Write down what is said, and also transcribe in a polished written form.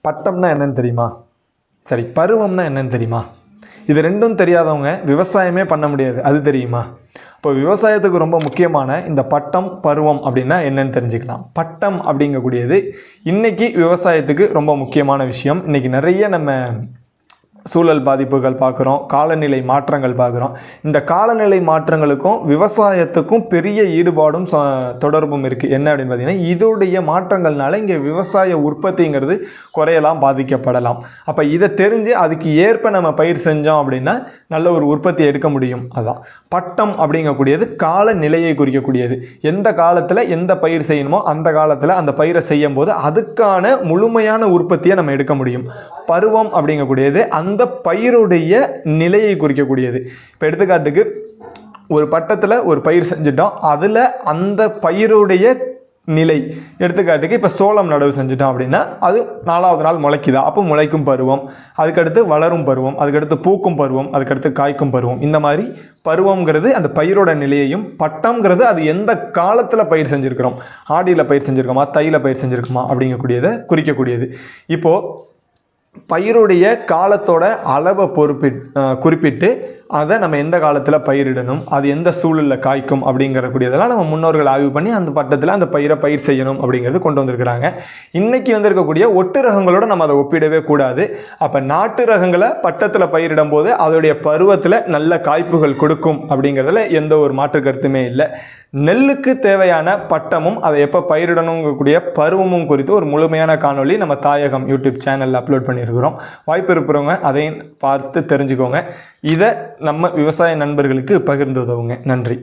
பட்டம்னா என்னன்னு தெரியுமா? சரி, பருவம்னா என்னன்னு தெரியுமா? இது ரெண்டும் தெரியாதவங்க விவசாயமே பண்ண முடியாது. அது தெரியுமா? இப்போ விவசாயத்துக்கு ரொம்ப முக்கியமான இந்த பட்டம், பருவம் அப்படின்னா என்னன்னு தெரிஞ்சுக்கலாம். பட்டம் அப்படிங்கக்கூடியது இன்றைக்கி விவசாயத்துக்கு ரொம்ப முக்கியமான விஷயம். இன்றைக்கி நிறைய நம்ம சூழல் பாதிப்புகள் பார்க்குறோம், காலநிலை மாற்றங்கள் பார்க்குறோம். இந்த காலநிலை மாற்றங்களுக்கும் விவசாயத்துக்கும் பெரிய ஈடுபாடும் தொடர்பும் இருக்குது. என்ன அப்படின்னு பார்த்தீங்கன்னா, இதோடைய மாற்றங்கள்னால இங்கே விவசாய உற்பத்திங்கிறது குறையலாம், பாதிக்கப்படலாம். அப்போ இதை தெரிஞ்சு அதுக்கு ஏற்ப நம்ம பயிர் செஞ்சோம் அப்படின்னா நல்ல ஒரு உற்பத்தி எடுக்க முடியும். அதான் பட்டம் அப்படிங்கக்கூடியது காலநிலையை குறிக்கக்கூடியது. எந்த காலத்தில் எந்த பயிர் செய்யணுமோ அந்த காலத்தில் அந்த பயிரை செய்யும் போது அதுக்கான முழுமையான உற்பத்தியை நம்ம எடுக்க முடியும். பருவம் அப்படிங்கக்கூடியது அந்த பயிருடைய நிலையை குறிக்கக்கூடியது. இப்போ எடுத்துக்காட்டுக்கு ஒரு பட்டத்தில் ஒரு பயிர் செஞ்சுட்டோம், அதில் அந்த பயிருடைய நிலை, எடுத்துக்காட்டுக்கு இப்போ சோளம் நடவு செஞ்சுட்டோம் அப்படின்னா அது 4வது நாள் முளைக்குதா, அப்போ முளைக்கும் பருவம், அதுக்கடுத்து வளரும் பருவம், அதுக்கடுத்து பூக்கும் பருவம், அதுக்கடுத்து காய்க்கும் பருவம். இந்த மாதிரி பருவங்கிறது அந்த பயிரோட நிலையையும், பட்டம்ங்கிறது அது எந்த காலத்தில் பயிர் செஞ்சுருக்கிறோம், ஆடியில் பயிர் செஞ்சுருக்கோமா, தையில் பயிர் செஞ்சுருக்கோமா அப்படிங்கக்கூடியதை குறிக்கக்கூடியது. இப்போது பயிருடைய காலத்தோட அளவை குறிப்பிட்டு அதை நம்ம எந்த காலத்தில் பயிரிடணும், அது எந்த சூழலில் காய்க்கும் அப்படிங்கிறக்கூடியதெல்லாம் நம்ம முன்னோர்கள் ஆய்வு பண்ணி அந்த பட்டத்தில் அந்த பயிர் செய்யணும் அப்படிங்கிறது கொண்டு வந்திருக்கிறாங்க. இன்றைக்கி வந்திருக்கக்கூடிய ஒட்டு ரகங்களோட நம்ம அதை ஒப்பிடவே கூடாது. அப்போ நாட்டு ரகங்களை பட்டத்தில் பயிரிடும் போது அதோடைய பருவத்தில் நல்ல காய்ப்புகள் கொடுக்கும் அப்படிங்கிறதுல எந்த ஒரு மாற்று கருத்துமே இல்லை. நெல்லுக்கு தேவையான பட்டமும் அதை எப்போ பயிரிடணுங்கக்கூடிய பருவமும் குறித்து ஒரு முழுமையான காணொளி நம்ம தாயகம் யூடியூப் சேனலில் அப்லோட் பண்ணியிருக்கிறோம். வாய்ப்பு இருப்பவங்க அதையும் பார்த்து தெரிஞ்சுக்கோங்க. இதை நம்ம விவசாய நண்பர்களுக்கு பகிர்ந்து உதவுங்க. நன்றி.